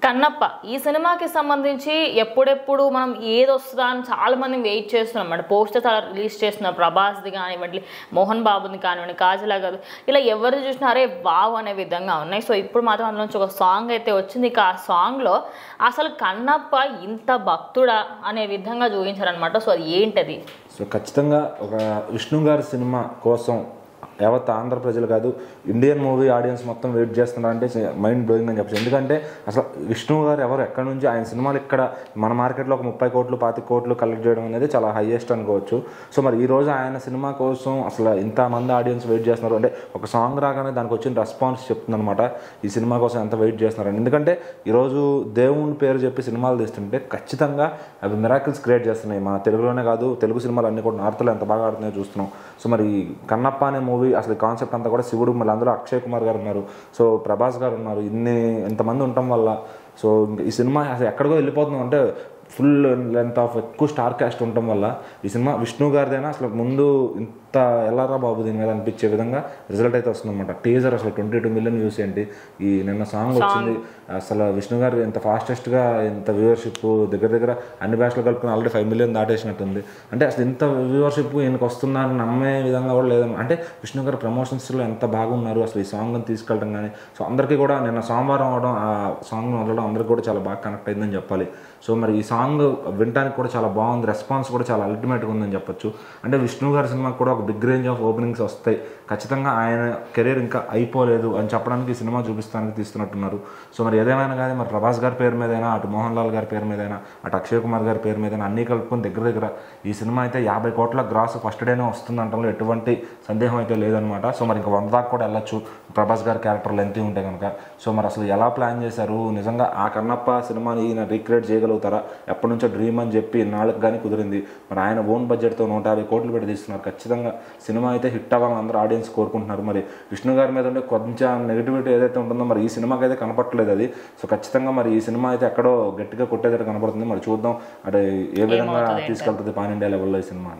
కన్నప్ప ఈ సినిమాకి సంబంధించి ఎప్పుడెప్పుడు మనం ఏది వస్తుందా అని చాలా మంది వెయిట్ చేస్తున్నాం అన్నమాట. పోస్టర్స్ అలా రిలీజ్ చేస్తున్నారు, ప్రభాస్ది కానివ్వండి, మోహన్ బాబుని కానివ్వండి, కాజల గారు, ఇలా ఎవరు చూసినా అరే వావ్ అనే విధంగా ఉన్నాయి. సో ఇప్పుడు మాత్రం అందులో నుంచి ఒక సాంగ్ అయితే వచ్చింది. ఇక ఆ సాంగ్లో అసలు కన్నప్ప ఇంత భక్తుడా అనే విధంగా చూపించారనమాట. సో అది ఏంటది? సో ఖచ్చితంగా ఒక విష్ణు గారి సినిమా కోసం యావత్ ఆంధ్ర ప్రజలు కాదు, ఇండియన్ మూవీ ఆడియన్స్ మొత్తం వెయిట్ చేస్తున్నారంటే మైండ్ బ్లోయింగ్ అని చెప్పచ్చు. ఎందుకంటే అసలు విష్ణు గారు ఎవరు, ఎక్కడి నుంచి ఆయన సినిమాలు ఇక్కడ మన మార్కెట్లో ఒక 30 కోట్లు 25 కోట్లు కలెక్ట్ చేయడం అనేది చాలా హైయెస్ట్ అనుకోవచ్చు. సో మరి ఈరోజు ఆయన సినిమా కోసం అసలు ఇంతమంది ఆడియన్స్ వెయిట్ చేస్తున్నారు అంటే ఒక సాంగ్ రాగానే దానికి వచ్చిన రెస్పాన్స్ చెప్తుందనమాట ఈ సినిమా కోసం ఎంత వెయిట్ చేస్తున్నారు. ఎందుకంటే ఈరోజు దేవుని పేరు చెప్పి సినిమాలు తీస్తుంటే ఖచ్చితంగా అవి మిరాకిల్స్ క్రియేట్ చేస్తున్నాయి. మన తెలుగులోనే కాదు, తెలుగు సినిమాలు అన్నీ కూడా నార్త్లో ఎంత బాగా ఆడుతున్నాయో చూస్తున్నాం. సో మరి కన్నప్ప అనే మూవీ అసలు కాన్సెప్ట్ అంతా కూడా శివుడు, మళ్ళీ అందులో అక్షయ్ కుమార్ గారు ఉన్నారు, సో ప్రభాస్ గారు ఉన్నారు, ఇంతమంది ఉండటం వల్ల సో ఈ సినిమా అసలు ఎక్కడికో వెళ్ళిపోతున్నాం అంటే ఫుల్ లెంత్ ఆఫ్ ఎక్కువ స్టార్ క్యాస్ట్ ఉండటం వల్ల ఈ సినిమా విష్ణు గారిదైనా అసలు ముందు ఇంత ఎలారా బాబు దీని మీద అనిపించే విధంగా రిజల్ట్ అయితే వస్తుందన్నమాట. టీజర్ అసలు 22 మిలియన్ వ్యూస్ ఏంటి, ఈ నిన్న సాంగ్ వచ్చింది. అసలు విష్ణు గారు ఎంత ఫాస్టెస్ట్గా ఎంత వ్యూవర్షిప్ దగ్గర అన్ని భాషలు కలుపుకుని ఆల్రెడీ 5 మిలియన్ దాటేసినట్టుంది. అంటే అసలు ఇంత వ్యూవర్షిప్ ఈయనకు వస్తుందని నమ్మే విధంగా కూడా లేదన్నమాట. అంటే విష్ణు గారు ప్రమోషన్స్లో ఎంత బాగున్నారు, అసలు ఈ సాంగ్ని తీసుకెళ్ళడం కానీ సో అందరికీ కూడా నిన్న సోమవారం అవడం ఆ సాంగ్ని వదలడం అందరికీ కూడా చాలా బాగా కనెక్ట్ అయిందని చెప్పాలి. సో మరి ఈ సాంగ్ వినడానికి కూడా చాలా బాగుంది, రెస్పాన్స్ కూడా చాలా అల్టిమేట్గా ఉందని చెప్పొచ్చు. అంటే విష్ణు గారి సినిమాకి కూడా ఒక బిగ్ రేంజ్ ఆఫ్ ఓపెనింగ్స్ వస్తాయి. ఖచ్చితంగా ఆయన కెరీర్ ఇంకా అయిపోలేదు అని చెప్పడానికి ఈ సినిమా చూపిస్తానికి తీస్తున్నట్టున్నారు. సో మరి ఏదేమైనా కానీ మరి ప్రభాస్ గారి పేరు మీదైనా, అటు మోహన్ లాల్ గారి పేరు మీదైనా, అటు అక్షయ్ కుమార్ గారి పేరు మీదైనా అన్నీ కలుపుకొని దగ్గర ఈ సినిమా అయితే 50 కోట్ల గ్రాస్ ఫస్ట్ డేనే వస్తుందంటంలో ఎటువంటి సందేహం అయితే లేదనమాట. సో మరి ఇంకా 100 దాకా కూడా వెళ్ళొచ్చు ప్రభాస్ గారి క్యారెక్టర్లు ఎంత ఉంటాయి కనుక. సో మరి అసలు ఎలా ప్లాన్ చేశారు, నిజంగా ఆ కన్నప్ప సినిమాని ఈయన రీక్రియేట్ చేయగలుగుతారా, ఎప్పటి నుంచో డ్రీమ్ అని చెప్పి నాలుగు కానీ కుదిరింది. మరి ఆయన ఓన్ బడ్జెట్తో 150 కోట్లు పెట్టి తీస్తున్నారు. ఖచ్చితంగా సినిమా అయితే హిట్ అవ్వాలని అందరూ ఆడియన్స్ కోరుకుంటున్నారు. మరి విష్ణు గారి మీద ఉండే కొంచెం నెగిటివిటీ ఏదైతే ఉంటుందో మరి ఈ సినిమాకి అయితే కనపట్లేదు అది. సో ఖచ్చితంగా మరి ఈ సినిమా అయితే ఎక్కడో గట్టిగా కొట్టేదట్టు కనపడుతుంది. మరి చూద్దాం అంటే ఏ విధంగా తీసుకెళ్తుంది పాన్ ఇండియా లెవెల్లో ఈ సినిమాని.